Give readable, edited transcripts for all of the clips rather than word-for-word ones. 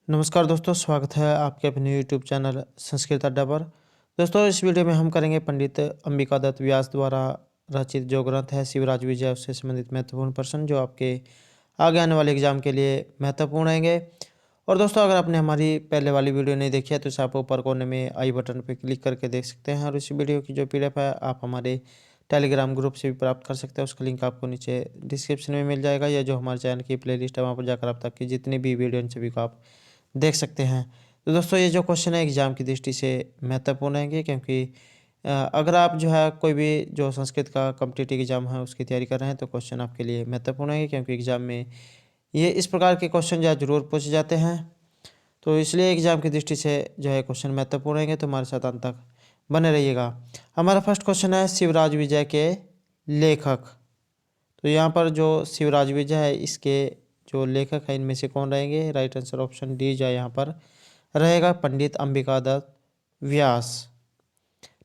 नमस्कार दोस्तों, स्वागत है आपके अपने यूट्यूब चैनल संस्कृत अड्डा पर। दोस्तों, इस वीडियो में हम करेंगे पंडित अंबिका दत्त व्यास द्वारा रचित जो ग्रंथ है शिवराज विजय, उससे संबंधित महत्वपूर्ण प्रश्न जो आपके आगे आने वाले एग्जाम के लिए महत्वपूर्ण रहेंगे। और दोस्तों, अगर आपने हमारी पहले वाली वीडियो नहीं देखी है तो इसे आप ऊपर कोने में आई बटन पर क्लिक करके देख सकते हैं। और इस वीडियो की जो PDF है आप हमारे टेलीग्राम ग्रुप से भी प्राप्त कर सकते हैं। उसका लिंक आपको नीचे डिस्क्रिप्शन में मिल जाएगा, या जो हमारे चैनल की प्लेलिस्ट है वहाँ पर जाकर आप तक की जितनी भी वीडियो इन सभी को आप देख सकते हैं। तो दोस्तों, ये जो क्वेश्चन है एग्जाम की दृष्टि से महत्वपूर्ण रहेंगे, क्योंकि अगर आप जो है कोई भी जो संस्कृत का कॉम्पिटिटिव एग्जाम है उसकी तैयारी कर रहे हैं तो क्वेश्चन आपके लिए महत्वपूर्ण है, क्योंकि एग्जाम में ये इस प्रकार के क्वेश्चन जो है जरूर पूछे जाते हैं। तो इसलिए एग्जाम की दृष्टि से जो है क्वेश्चन महत्वपूर्ण रहेंगे, तो हमारे साथ अंत तक बने रहिएगा। हमारा फर्स्ट क्वेश्चन है शिवराज विजय के लेखक। तो यहाँ पर जो शिवराज विजय है इसके जो लेखक है इनमें से कौन रहेंगे? राइट आंसर ऑप्शन डी जो है यहाँ पर रहेगा पंडित अंबिका दत्त व्यास।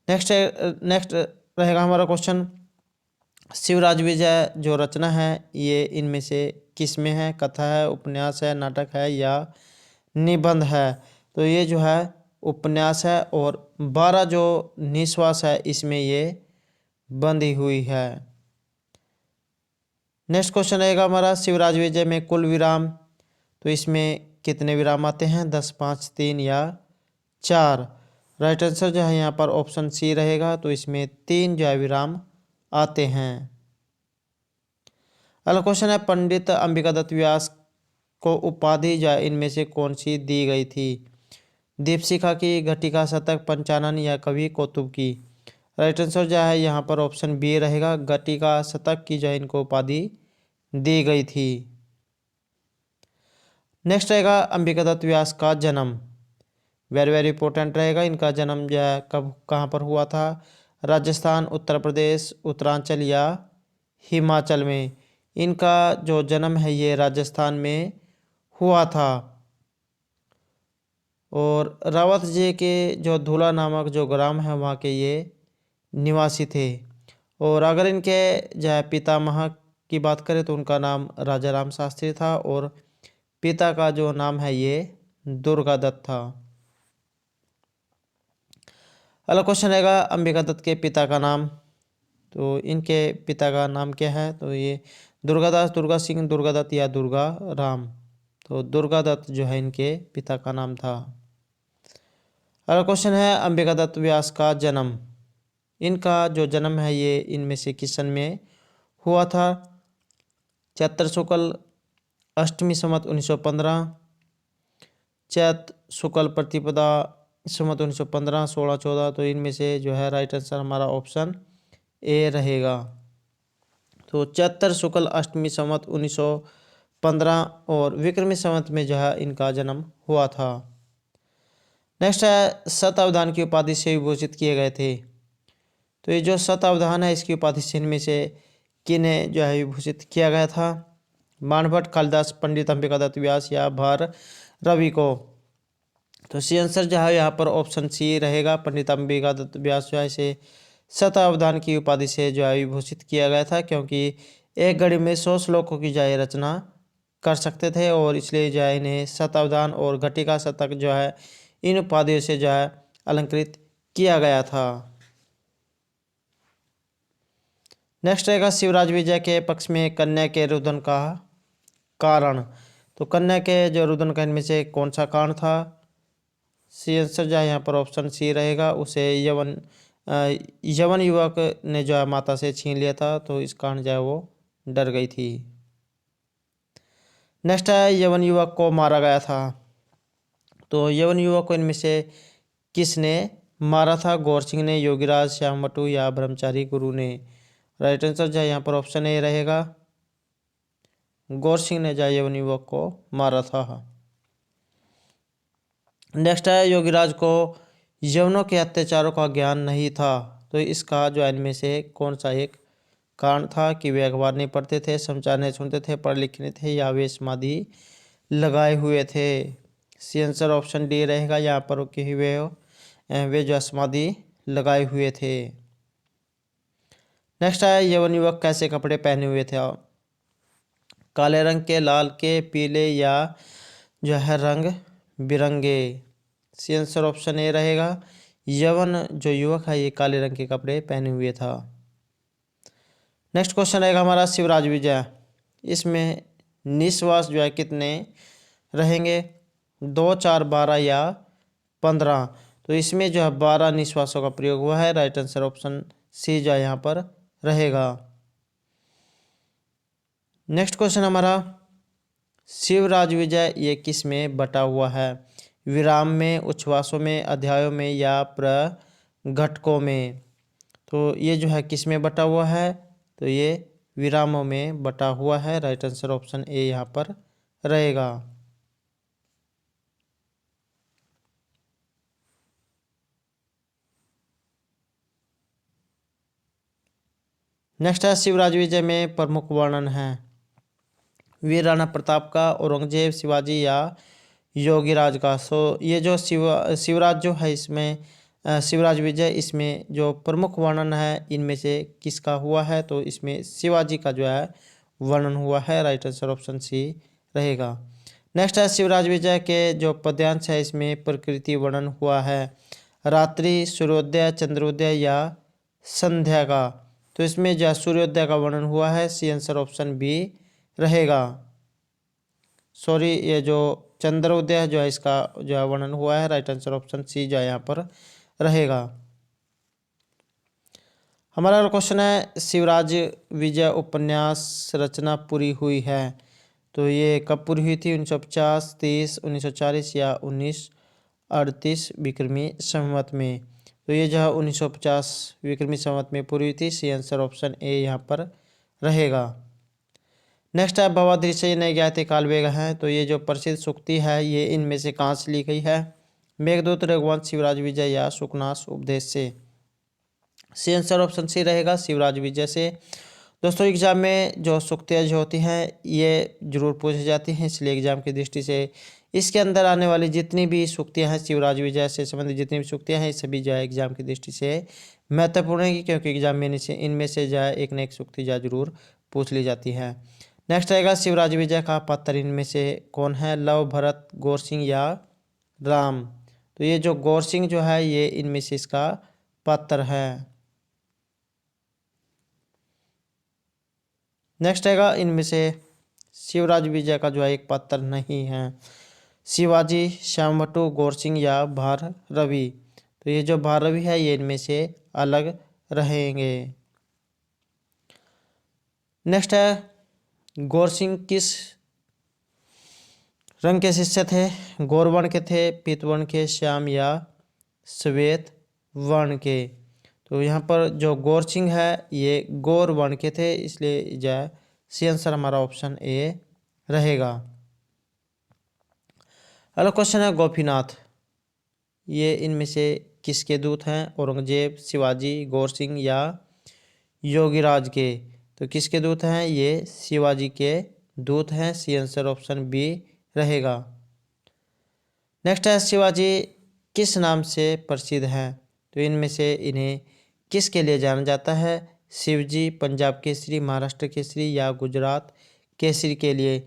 नेक्स्ट रहेगा हमारा क्वेश्चन, शिवराज विजय जो रचना है ये इनमें से किस में है? कथा है, उपन्यास है, नाटक है या निबंध है? तो ये जो है उपन्यास है, और 12 जो निश्वास है इसमें ये बंधी हुई है। नेक्स्ट क्वेश्चन रहेगा हमारा शिवराज विजय में कुल विराम, तो इसमें कितने विराम आते हैं? 10, 5, 3 या 4? राइट आंसर जो है यहाँ पर ऑप्शन सी रहेगा, तो इसमें 3 जो है विराम आते हैं। अगला क्वेश्चन है पंडित अंबिका दत्त व्यास को उपाधि जो है इनमें से कौन सी दी गई थी? दीपशिखा की, घटिका, शतक, पंचानन या कवि कौतुक की? राइट आंसर जो है यहाँ पर ऑप्शन बी रहेगा, घटिका शतक की जो है इनको उपाधि दी गई थी। नेक्स्ट रहेगा अंबिका दत्त व्यास का जन्म, वेरी वेरी इंपॉर्टेंट रहेगा। इनका जन्म जो है कब कहाँ पर हुआ था? राजस्थान, उत्तर प्रदेश, उत्तरांचल या हिमाचल में? इनका जो जन्म है ये राजस्थान में हुआ था, और रावत जी के जो धूला नामक जो ग्राम है वहाँ के ये निवासी थे। और अगर इनके जो है पितामह की बात करें तो उनका नाम राजा राम शास्त्री था, और पिता का जो नाम है ये दुर्गा दत्त था। अगला क्वेश्चन रहेगा अंबिका दत्त के पिता का नाम, तो इनके पिता का नाम क्या है? तो ये दुर्गादास, दुर्गा सिंह, दुर्गा दत्त या दुर्गा राम? तो दुर्गा दत्त जो है इनके पिता का नाम था। अगला क्वेश्चन है अंबिका दत्त व्यास का जन्म, इनका जो जन्म है ये इनमें से किस सन में हुआ था? चैत्र शुक्ल अष्टमी संवत 1915, चैत शुक्ल प्रतिपदा संवत 1915, 16, 14? तो इनमें से जो है राइट आंसर हमारा ऑप्शन ए रहेगा। तो चैत्र शुक्ल अष्टमी संवत 1915 और विक्रमी संवत में जो है इनका जन्म हुआ था। नेक्स्ट है शतावधान की उपाधि से विभूषित किए गए थे, तो ये जो शतावधान है इसकी उपाधि से इनमें से किन्हें जो है विभूषित किया गया था? बाणभट्ट, कालिदास, पंडित अंबिका दत्त व्यास या भार रवि को? तो सी आंसर जो है यहाँ पर ऑप्शन सी रहेगा, पंडित अंबिका दत्त व्यास जो है इसे शतावधान की उपाधि से जो है विभूषित किया गया था, क्योंकि एक घड़ी में 100 श्लोकों की जो है रचना कर सकते थे, और इसलिए जो है इन्हें शतावधान और घटिका शतक जो है इन उपाधियों से जो है अलंकृत किया गया था। नेक्स्ट रहेगा शिवराज विजय के पक्ष में कन्या के रुदन का कारण, तो कन्या के जो रुदन का इनमें से कौन सा कारण था? सी आंसर जो है यहाँ पर ऑप्शन सी रहेगा, उसे यवन युवक ने जो है माता से छीन लिया था, तो इस कारण जो है वो डर गई थी। नेक्स्ट है यवन युवक को मारा गया था, तो यवन युवक को इनमें से किसने मारा था? गौर सिंह ने, योगीराज, श्याम बटू या ब्रह्मचारी गुरु ने? राइट आंसर जो है यहाँ पर ऑप्शन ए रहेगा, गौर सिंह ने जो यवन युवक को मारा था। नेक्स्ट है योगीराज को यवनों के अत्याचारों का ज्ञान नहीं था, तो इसका जो इनमें से कौन सा एक कारण था? कि वे अखबार नहीं पढ़ते थे, समाचार नहीं सुनते थे, पढ़ लिखे नहीं थे, या वे समाधि लगाए हुए थे? सी आंसर ऑप्शन डी रहेगा, यहाँ पर कि वे जो समाधि लगाए हुए थे। नेक्स्ट है यवन युवक कैसे कपड़े पहने हुए थे? काले रंग के, लाल के, पीले या जो है रंग बिरंगे। सी आंसर ऑप्शन ए रहेगा। यवन जो युवक है ये काले रंग के कपड़े पहने हुए था। नेक्स्ट क्वेश्चन रहेगा हमारा शिवराज विजय। इसमें निश्वास जो है कितने रहेंगे, 2, 4, 12 या 15। तो इसमें जो है 12 निश्वासों का प्रयोग हुआ है। राइट आंसर ऑप्शन सी जो है यहाँ पर रहेगा। नेक्स्ट क्वेश्चन हमारा शिवराज विजय ये किस में बटा हुआ है, विराम में, उच्छ्वासों में, अध्यायों में या प्रघटकों में। तो ये जो है किस में बटा हुआ है, तो ये विरामों में बटा हुआ है। राइट आंसर ऑप्शन ए यहाँ पर रहेगा। नेक्स्ट है शिवराज विजय में प्रमुख वर्णन है, वीर राणा प्रताप का, औरंगजेब, शिवाजी या योगीराज का। सो ये जो शिवराज जो है इसमें शिवराज विजय इसमें जो प्रमुख वर्णन है इनमें से किसका हुआ है, तो इसमें शिवाजी का जो है वर्णन हुआ है। राइट आंसर ऑप्शन सी रहेगा। नेक्स्ट है शिवराज विजय के जो पद्यांश है इसमें प्रकृति वर्णन हुआ है, रात्रि, सूर्योदय, चंद्रोदय या संध्या का। तो इसमें जो सूर्योदय का वर्णन हुआ है। सी आंसर ऑप्शन बी रहेगा। सॉरी, ये जो चंद्रोदय जो है इसका जो है वर्णन हुआ है। राइट आंसर ऑप्शन सी जो है यहाँ पर रहेगा। हमारा क्वेश्चन है शिवराज विजय उपन्यास रचना पूरी हुई है, तो ये कब पूरी हुई थी, 1950, 30, 1940 या 1938 विक्रमी संवत में। तो ये जो है 1950 विक्रमी संवत में पूरी हुई थी। सी आंसर ऑप्शन ए यहाँ पर रहेगा। नेक्स्ट है भवादृश्य नहीं ज्ञाते कालवेग है, तो ये जो प्रसिद्ध सूक्ति है ये इनमें से कहाँ से ली गई है, मेघदूत, रघुवंश, शिवराज विजय या सुकनास उपदेश से। सी आंसर ऑप्शन सी रहेगा, शिवराज विजय से। दोस्तों एग्जाम में जो सूक्तियाँ जो होती हैं ये जरूर पूछी जाती हैं, इसलिए एग्जाम की दृष्टि से इसके अंदर आने वाली जितनी भी सूक्तियाँ हैं शिवराज विजय से संबंधित जितनी भी सूक्तियाँ हैं सभी जो है एग्जाम की दृष्टि से महत्वपूर्ण है, क्योंकि एग्जाम में इनमें से जो है एक न एक सूक्ति जो जरूर पूछ ली जाती है। नेक्स्ट रहेगा शिवराज विजय का पात्र इनमें से कौन है, लव, भरत, गौर सिंह या राम। तो ये जो गौर सिंह जो है ये इनमें से इसका पात्र है। नेक्स्ट रहेगा इनमें से शिवराज विजय का जो है एक पात्र नहीं है, शिवाजी, श्यामवटु, गौर सिंह या भाररवि। तो ये जो भाररवि है ये इनमें से अलग रहेंगे। नेक्स्ट है गौर सिंह किस रंग के शिष्य थे, गौर वर्ण के थे, पीत वर्ण के, श्याम या श्वेत वर्ण के। तो यहाँ पर जो गौर सिंह है ये गौर वर्ण के थे, इसलिए जो है सी आंसर हमारा ऑप्शन ए रहेगा। अगला क्वेश्चन है गोपीनाथ, ये इनमें से किसके दूत हैं, औरंगजेब, शिवाजी, गौर सिंह या योगीराज के। तो किसके दूत हैं, ये शिवाजी के दूत हैं। सी आंसर ऑप्शन बी रहेगा। नेक्स्ट है शिवाजी किस नाम से प्रसिद्ध हैं, तो इनमें से इन्हें किसके लिए जाना जाता है, शिवजी, पंजाब केसरी, महाराष्ट्र केसरी या गुजरात केसरी के लिए।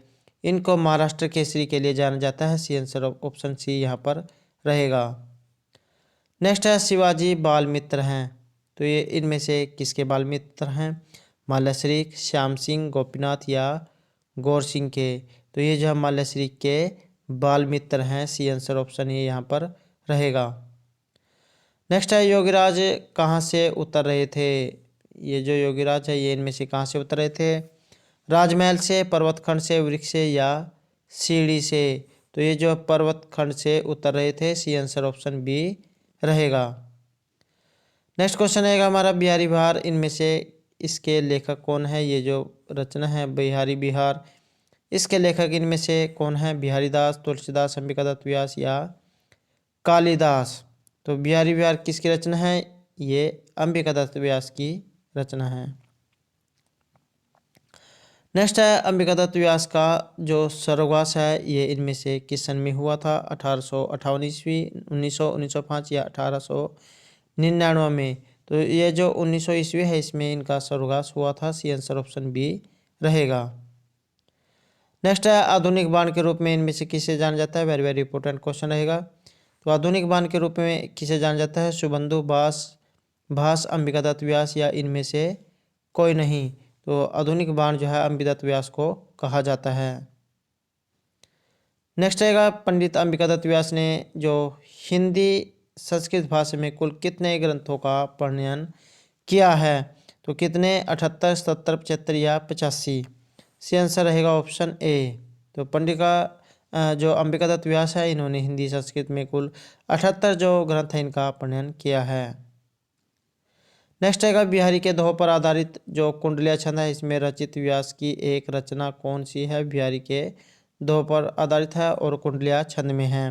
इनको महाराष्ट्र केसरी के लिए जाना जाता है। सी आंसर ऑप्शन सी यहाँ पर रहेगा। नेक्स्ट है शिवाजी बाल मित्र हैं, तो ये इनमें से किसके बाल मित्र हैं, माल्यश्री, श्याम सिंह, गोपीनाथ या गौर सिंह के। तो ये जो है माल्यश्री के बाल मित्र हैं। सी आंसर ऑप्शन ये यहाँ पर रहेगा। नेक्स्ट है योगीराज कहाँ से उतर रहे थे, ये जो योगीराज है ये इनमें से कहाँ से उतर रहे थे, राजमहल से, पर्वतखंड से, वृक्ष से या सीढ़ी से। तो ये जो पर्वतखंड से उतर रहे थे। सी आंसर ऑप्शन बी रहेगा। नेक्स्ट क्वेश्चन है हमारा बिहारी बिहार, इनमें से इसके लेखक कौन है, ये जो रचना है बिहारी बिहार इसके लेखक इनमें से कौन है, बिहारी दास, तुलसीदास, अंबिका दत्त व्यास या कालिदास। तो बिहारी बिहार किसकी रचना है, ये अंबिका दत्त व्यास की रचना है। नेक्स्ट है अंबिका दत्त व्यास का जो स्वर्गवास है ये इनमें से किस सन में हुआ था, 1858 ईस्वी, 1900, 1905 या 1899 में। तो ये जो 1900 ईस्वी है इसमें इनका स्वर्गवास हुआ था। सी आंसर ऑप्शन बी रहेगा। नेक्स्ट है आधुनिक बाण के रूप में इनमें से किसे जाना जाता है। वेरी वेरी इंपॉर्टेंट क्वेश्चन रहेगा। तो आधुनिक बाण के रूप में किसे जाना जाता है। शुभंदु, भास, अंबिकादत्त व्यास या इनमें से कोई नहीं। तो आधुनिक बाण जो है अंबिकादत्त व्यास को कहा जाता है। नेक्स्ट रहेगा पंडित अंबिकादत्त व्यास ने जो हिंदी संस्कृत भाषा में कुल कितने ग्रंथों का प्रणयन किया है। तो कितने, 78, 77, 75 या 85। सी आंसर रहेगा ऑप्शन ए। तो पंडित का जो अंबिकादत्त व्यास है इन्होंने हिंदी संस्कृत में कुल 78 जो ग्रंथ है इनका प्रणयन किया है। नेक्स्ट रहेगा बिहारी के दोहों पर आधारित जो कुंडलिया छंद है इसमें रचित व्यास की एक रचना कौन सी है। बिहारी के दोहों पर आधारित है और कुंडलिया छंद में है।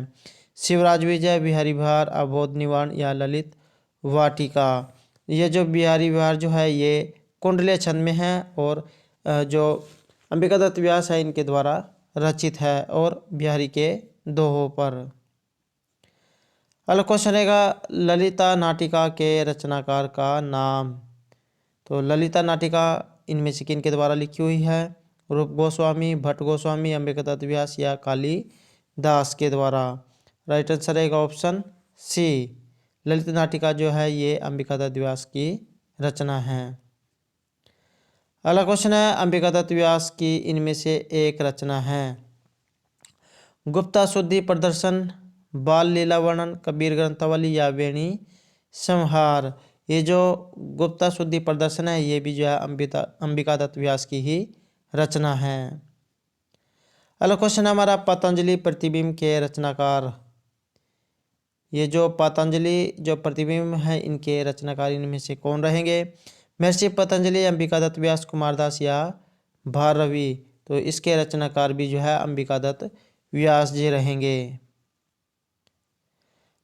शिवराज विजय, बिहारी विहार, अबोध निवारण या ललित वाटिका। ये जो बिहारी विहार जो है ये कुंडलिया छंद में है और जो अंबिकादत्त व्यास है इनके द्वारा रचित है और बिहारी के दोहों पर। अगला क्वेश्चन रहेगा ललिता नाटिका के रचनाकार का नाम। तो ललिता नाटिका इनमें से किन के द्वारा लिखी हुई है। रूप गोस्वामी, भट्ट गोस्वामी, अंबिकादत्त व्यास या कालिदास के द्वारा। राइट आंसर रहेगा ऑप्शन सी। ललित नाटिका जो है ये अंबिकादत्त व्यास की रचना है। अगला क्वेश्चन है अंबिकादत्त व्यास की इनमें से एक रचना है। गुप्ता शुद्धि प्रदर्शन, बाल लीला वर्णन, कबीर ग्रंथावली या वेणी संहार। ये जो गुप्ता शुद्धि प्रदर्शन है ये भी जो है अंबिकादत्त व्यास की ही रचना है। अगला क्वेश्चन है हमारा पतंजलि प्रतिबिंब के रचनाकार। ये जो पतंजलि जो प्रतिबिंब है इनके रचनाकार इनमें से कौन रहेंगे। महर्षि पतंजलि, अंबिकादत्त व्यास, कुमारदास या भारवी। तो इसके रचनाकार भी जो है अंबिकादत्त व्यास जी रहेंगे।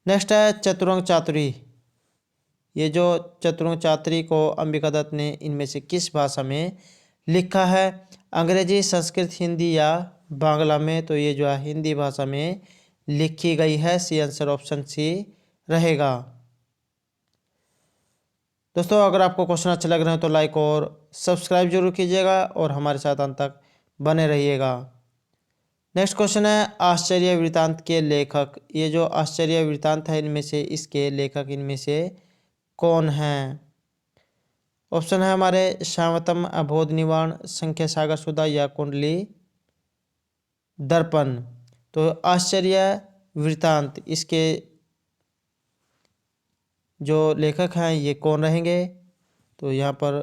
नेक्स्ट है चतुरंग चातुरी। ये जो चतुरंग चातुरी को अंबिकादत्त ने इनमें से किस भाषा में लिखा है। अंग्रेजी, संस्कृत, हिंदी या बांग्ला में। तो ये जो है हिंदी भाषा में लिखी गई है। सी आंसर ऑप्शन सी रहेगा। दोस्तों अगर आपको क्वेश्चन अच्छा लग रहा है तो लाइक और सब्सक्राइब जरूर कीजिएगा और हमारे साथ अंत तक बने रहिएगा। नेक्स्ट क्वेश्चन है आश्चर्य वृत्तांत के लेखक। ये जो आश्चर्य वृत्तांत है इनमें से इसके लेखक इनमें से कौन हैं। ऑप्शन है हमारे श्यामतम, अबोध निवारण, संख्या सागर सुधा या कुंडली दर्पण। तो आश्चर्य वृत्तांत इसके जो लेखक हैं ये कौन रहेंगे। तो यहाँ पर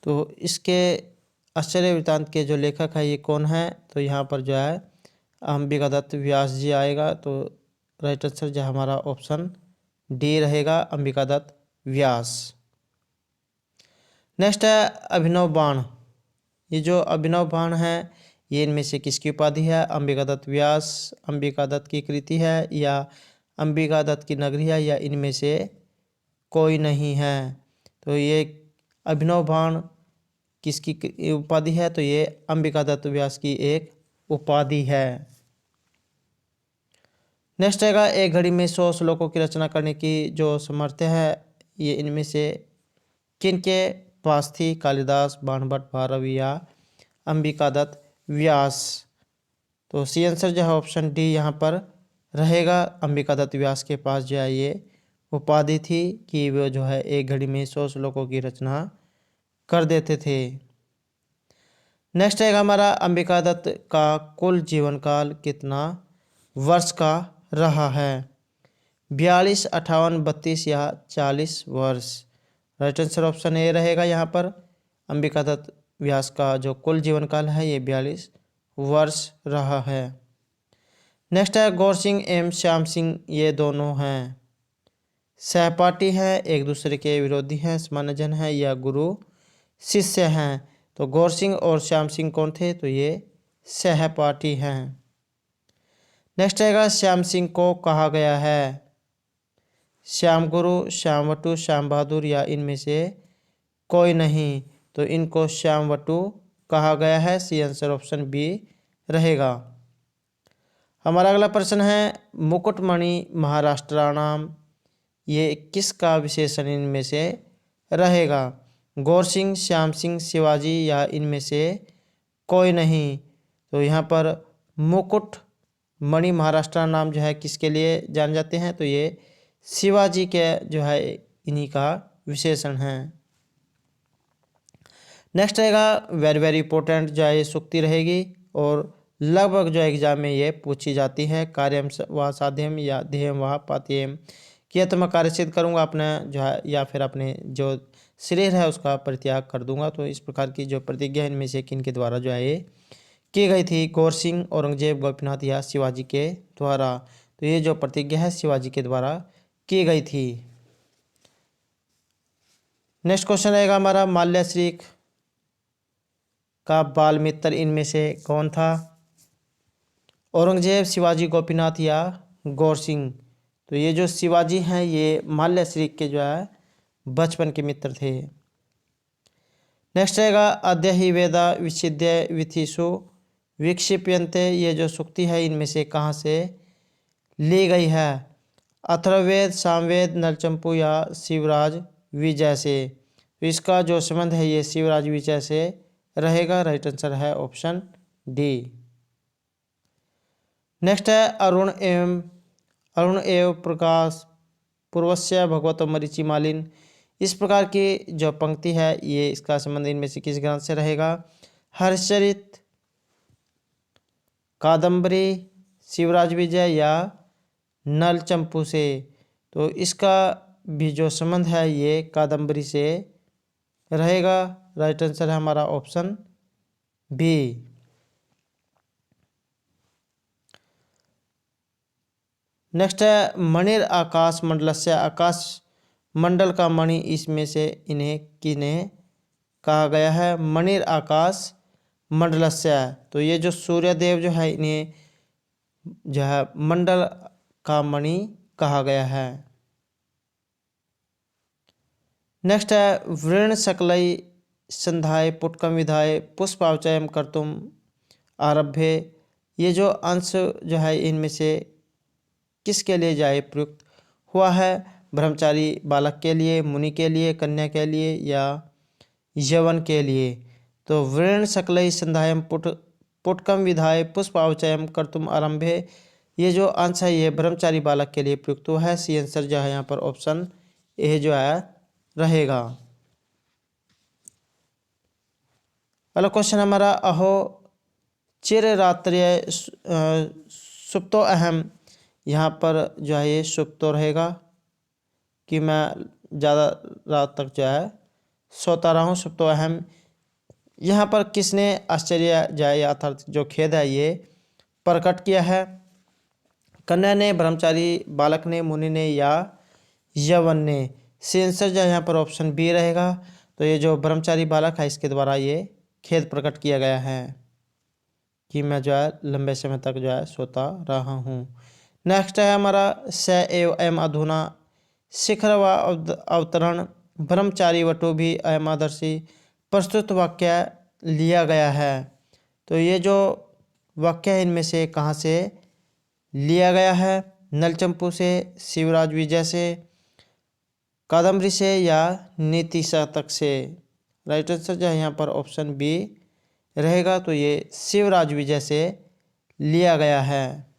तो इसके आश्चर्य वृत्तांत के जो लेखक है ये कौन है। तो यहाँ पर जो है अंबिकादत्त व्यास जी आएगा। तो राइट आंसर जो हमारा ऑप्शन डी रहेगा, अंबिकादत्त व्यास। नेक्स्ट है अभिनव बाण। ये जो अभिनव बाण है ये इनमें से किसकी उपाधि है। अंबिकादत्त व्यास, अंबिकादत्त की कृति है या अंबिकादत्त की नगरी है या इनमें से कोई नहीं है। तो ये अभिनव बाण किसकी उपाधि है। तो ये अंबिकादत्त व्यास की एक उपाधि है। नेक्स्ट रहेगा एक घड़ी में 100 श्लोकों की रचना करने की जो सामर्थ्य है ये इनमें से किनके पास थी। कालिदास, बाणभट्ट, भारवी या अंबिकादत्त व्यास। तो सी आंसर जो है ऑप्शन डी यहाँ पर रहेगा। अंबिकादत्त व्यास के पास जो है ये उपाधि थी कि वो जो है एक घड़ी में 100 श्लोकों की रचना कर देते थे। नेक्स्ट है हमारा अंबिकादत्त का कुल जीवन काल कितना वर्ष का रहा है। 42, 58, 32 या 40 वर्ष। राइट आंसर ऑप्शन ए रहेगा। यहाँ पर अंबिकादत्त व्यास का जो कुल जीवन काल है ये 42 वर्ष रहा है। नेक्स्ट है गौर सिंह एवं श्याम सिंह ये दोनों हैं सहपाठी हैं, एक दूसरे के विरोधी हैं, समानजन हैं या गुरु शिष्य हैं। तो गौर सिंह और श्याम सिंह कौन थे। तो ये सहपाठी हैं। नेक्स्ट रहेगा श्याम सिंह को कहा गया है श्याम गुरु, श्याम वटु, श्याम बहादुर या इनमें से कोई नहीं। तो इनको श्याम वटु कहा गया है। सी आंसर ऑप्शन बी रहेगा। हमारा अगला प्रश्न है मुकुटमणि महाराष्ट्राणाम ये किसका विशेषण इनमें से रहेगा। गौर सिंह, श्याम सिंह, शिवाजी या इनमें से कोई नहीं। तो यहाँ पर मुकुट मणि महाराष्ट्र नाम जो है किसके लिए जाने जाते हैं, तो ये शिवाजी के जो है इन्हीं का विशेषण है। नेक्स्ट रहेगा वेरी वेरी इंपॉर्टेंट जो है ये सूक्ति रहेगी और लगभग जो एग्जाम में ये पूछी जाती है। कार्यम व साध्यम या ध्येयम व पात्यम, किया तो मैं कार्य सिद्ध करूँगा अपने जो है या फिर अपने जो शरीर है उसका परित्याग कर दूंगा। तो इस प्रकार की जो प्रतिज्ञा इनमें से किन के द्वारा जो है ये की गई थी, गौर सिंह, औरंगजेब, गोपीनाथ या शिवाजी के द्वारा। तो ये जो प्रतिज्ञा है शिवाजी के द्वारा की गई थी। नेक्स्ट क्वेश्चन रहेगा हमारा माल्याश्री का बाल मित्र इनमें से कौन था, औरंगजेब, शिवाजी, गोपीनाथ या गौर सिंह। तो ये जो शिवाजी हैं ये माल्याश्री के जो है बचपन के मित्र थे। नेक्स्ट रहेगा अद्य हि वेदा विच्छिद्य विथिषु विक्षिप्यन्ते, ये जो सूक्ति है इनमें से कहाँ से ली गई है, अथर्ववेद, सामवेद, नलचंपू या शिवराज विजय से। तो इसका जो संबंध है ये शिवराज विजय से रहेगा। राइट आंसर है ऑप्शन डी। नेक्स्ट है अरुण एवं प्रकाश पूर्वस्य भगवतो मरीचि मालिन, इस प्रकार की जो पंक्ति है ये इसका संबंध इनमें से किस ग्रंथ से रहेगा, हर्षचरित, कादम्बरी, शिवराज विजय या नलचंपू से। तो इसका भी जो संबंध है ये कादम्बरी से रहेगा। राइट आंसर है हमारा ऑप्शन बी। नेक्स्ट है मणिर आकाश मंडलस्य, आकाश मंडल का मणि इसमें से इन्हें किन्हें कहा गया है, मणिर आकाश मंडलस्य। तो ये जो सूर्यदेव जो है इन्हें जो है मंडल का मणि कहा गया है। नेक्स्ट है वृण सकलई संधाय पुटकम विधाय पुष्पावचयम कर्तुम आरभ्य, ये जो अंश जो है इनमें से किसके लिए जाए प्रयुक्त हुआ है, ब्रह्मचारी बालक के लिए, मुनि के लिए, कन्या के लिए या यवन के लिए। तो वृण सकलई संधायम पुटकम विधाय पुष्पावचयम कर्तुम आरंभे, ये जो अंश है ये ब्रह्मचारी बालक के लिए प्रयुक्त हुआ है। सी आंसर जो है यहाँ पर ऑप्शन ए जो है रहेगा। अगला क्वेश्चन हमारा अहो चिर रात्रि सुप्तो अहम, यहाँ पर जो है ये सुप्तो रहेगा कि मैं ज़्यादा रात तक जो है सोता रहा हूँ, सुप्तो अहम। यहाँ पर किसने आश्चर्य जाए अर्थात जो खेद है ये प्रकट किया है, कन्या ने, ब्रह्मचारी बालक ने, मुनि ने या यवन ने। सी आंसर जो है यहाँ पर ऑप्शन बी रहेगा। तो ये जो ब्रह्मचारी बालक है इसके द्वारा ये खेद प्रकट किया गया है कि मैं जो है लंबे समय तक जो है सोता रहा हूँ। नेक्स्ट है हमारा स एव एम अधुना शिखर व अवतरण ब्रह्मचारी वटो भी अयम आदर्शी, प्रस्तुत वाक्य लिया गया है। तो ये जो वाक्य है इनमें से कहाँ से लिया गया है, नलचंपू से, शिवराज विजय से, कादम्बरी से या नीति शतक से। राइट आंसर जो है यहाँ पर ऑप्शन बी रहेगा। तो ये शिवराज विजय से लिया गया है।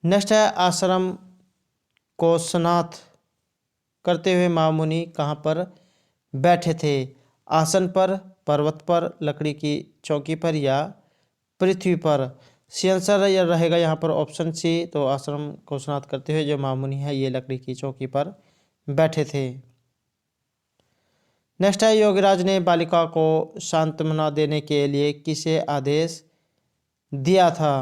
नेक्स्ट है आश्रम को स्नात करते हुए महामुनि कहाँ पर बैठे थे, आसन पर, पर्वत पर, लकड़ी की चौकी पर या पृथ्वी पर। सी आंसर रहेगा यहाँ पर ऑप्शन सी। तो आश्रम को स्नात करते हुए जो महामुनि है ये लकड़ी की चौकी पर बैठे थे। नेक्स्ट है योगीराज ने बालिका को सांत्वना देने के लिए किसे आदेश दिया था,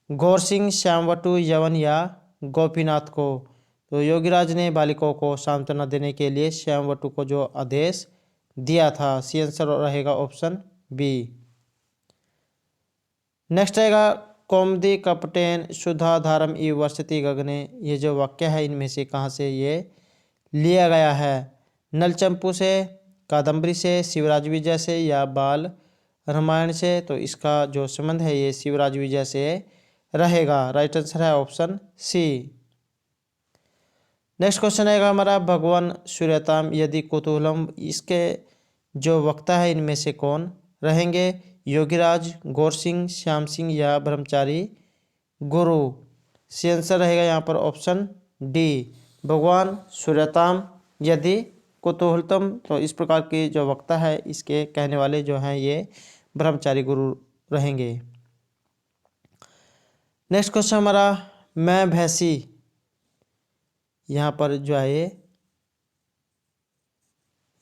गौर सिंह, श्यामवटु, यवन या गोपीनाथ को। तो योगीराज ने बालिकाओं को सांत्वना देने के लिए श्यामवटु को जो आदेश दिया था। सी आंसर रहेगा ऑप्शन बी। नेक्स्ट रहेगा कौमुदी कपटेन शुद्धा धारम ई वर्षति गगने, ये जो वाक्य है इनमें से कहाँ से ये लिया गया है, नलचंपू से, कादम्बरी से, शिवराज विजय से या बाल रामायण से। तो इसका जो संबंध है ये शिवराज विजय से रहेगा। राइट आंसर है ऑप्शन सी। नेक्स्ट क्वेश्चन आएगा हमारा भगवान सूर्यताम यदि कुतूहलम, इसके जो वक्ता है इनमें से कौन रहेंगे? योगीराज, गौर सिंह, श्याम सिंह या ब्रह्मचारी गुरु। सी आंसर रहेगा यहाँ पर ऑप्शन डी, भगवान सूर्यताम यदि कुतूहलतम। तो इस प्रकार के जो वक्ता है इसके कहने वाले जो हैं ये ब्रह्मचारी गुरु रहेंगे। नेक्स्ट क्वेश्चन हमारा मैं भैंसी, यहाँ पर जो है ये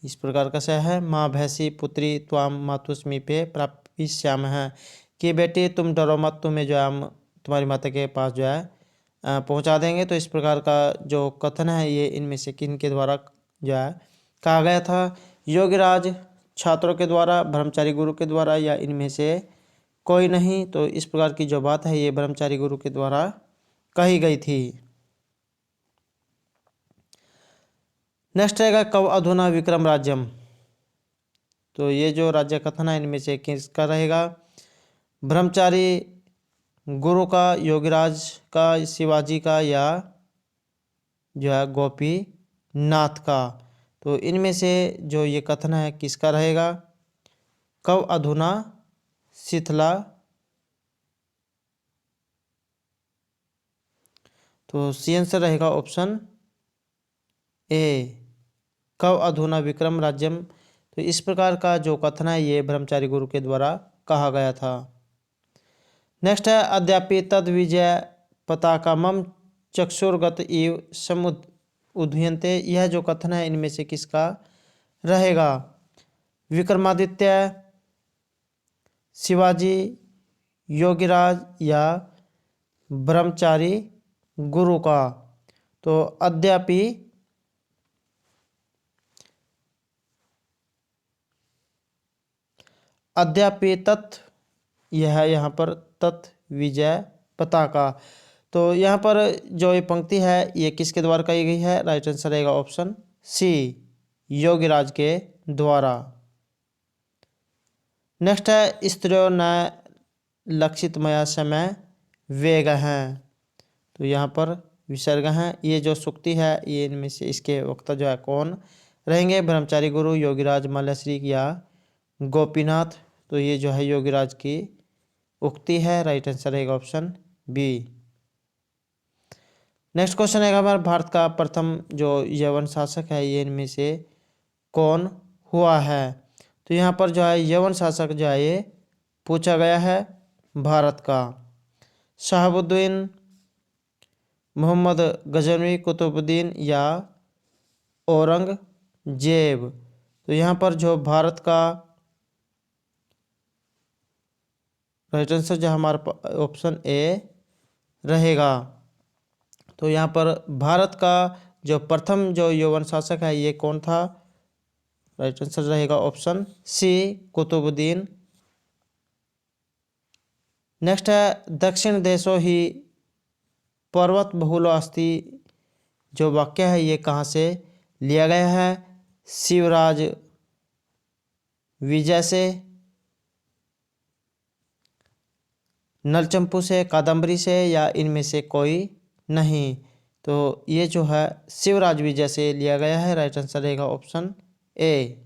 इस प्रकार का से है, माँ भैंसी पुत्री त्वाम मातुस्मी पे प्रापिष्याम है कि बेटी तुम डरो मत, तुम्हें जो है हम तुम्हारी माता के पास जो है पहुंचा देंगे। तो इस प्रकार का जो कथन है ये इनमें से किन के द्वारा जो है कहा गया था? योगीराज छात्रों के द्वारा, ब्रह्मचारी गुरु के द्वारा या इनमें से कोई नहीं। तो इस प्रकार की जो बात है ये ब्रह्मचारी गुरु के द्वारा कही गई थी। नेक्स्ट रहेगा कव अधुना विक्रम राज्यम। तो ये जो राज्य कथन है इनमें से किसका रहेगा? ब्रह्मचारी गुरु का, योगीराज का, शिवाजी का या जो है गोपीनाथ का। तो इनमें से जो ये कथन है किसका रहेगा? कव अधुना शिथिला। तो सी आंसर रहेगा ऑप्शन ए, कव अधुना विक्रम राज्यम। तो इस प्रकार का जो कथन है ये ब्रह्मचारी गुरु के द्वारा कहा गया था। नेक्स्ट है अद्यापि तद विजय पताका मम चक्षुर्गत इव समुद उदयन्ते। यह जो कथन है इनमें से किसका रहेगा? विक्रमादित्य, शिवाजी, योगीराज या ब्रह्मचारी गुरु का। तो अद्यापि तत्, यह है यहाँ पर तत् विजय पताका। तो यहाँ पर जो ये पंक्ति है ये किसके द्वारा कही गई है? राइट आंसर रहेगा ऑप्शन सी, योगीराज के द्वारा। नेक्स्ट है स्त्रियों न लक्षित मया समय वेग हैं। तो यहाँ पर विसर्ग हैं। ये जो सूक्ति है ये इनमें से इसके वक्ता जो है कौन रहेंगे? ब्रह्मचारी गुरु, योगीराज, मल्लश्री या गोपीनाथ। तो ये जो है योगीराज की उक्ति है। राइट आंसर रहेगा ऑप्शन बी। नेक्स्ट क्वेश्चन है हमारा भारत का प्रथम जो यवन शासक है ये इनमें से कौन हुआ है? तो यहाँ पर जो है यवन शासक जो है ये पूछा गया है भारत का। शहाबुद्दीन, मोहम्मद गजनवी, कुतुबुद्दीन या औरंगजेब। तो यहाँ पर जो भारत का राइट आंसर जो हमारा ऑप्शन ए रहेगा। तो यहाँ पर भारत का जो प्रथम जो यवन शासक है ये कौन था? राइट आंसर रहेगा ऑप्शन सी, कुतुबुद्दीन। नेक्स्ट है दक्षिण देशों ही पर्वत बहुलो अस्ति। जो वाक्य है ये कहाँ से लिया गया है? शिवराज विजय से, नलचंपू से, कादम्बरी से या इनमें से कोई नहीं। तो ये जो है शिवराज विजय से लिया गया है। राइट आंसर रहेगा ऑप्शन ए।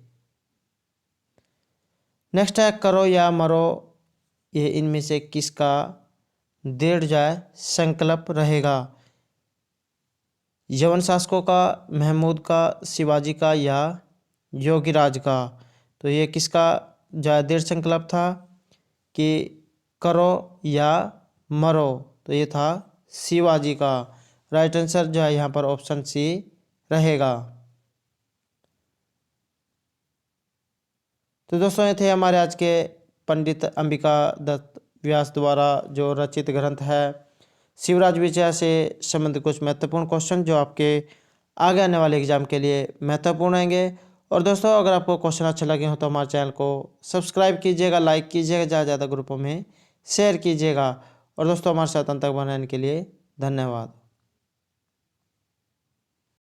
नेक्स्ट है करो या मरो, ये इनमें से किसका दृढ़ जाए संकल्प रहेगा? यवन शासकों का, महमूद का, शिवाजी का या योगीराज का। तो ये किसका जो दृढ़ संकल्प था कि करो या मरो? तो ये था शिवाजी का। राइट आंसर जो है यहाँ पर ऑप्शन सी रहेगा। तो दोस्तों ये थे हमारे आज के पंडित अंबिका दत्त व्यास द्वारा जो रचित ग्रंथ है शिवराज विजय से संबंधित कुछ महत्वपूर्ण क्वेश्चन जो आपके आगे आने वाले एग्जाम के लिए महत्वपूर्ण रहेंगे। और दोस्तों अगर आपको क्वेश्चन अच्छा लगे हो तो हमारे चैनल को सब्सक्राइब कीजिएगा, लाइक कीजिएगा, ज़्यादा ज़्यादा ग्रुपों में शेयर कीजिएगा। और दोस्तों हमारे साथ अंत तक बनाने के लिए धन्यवाद।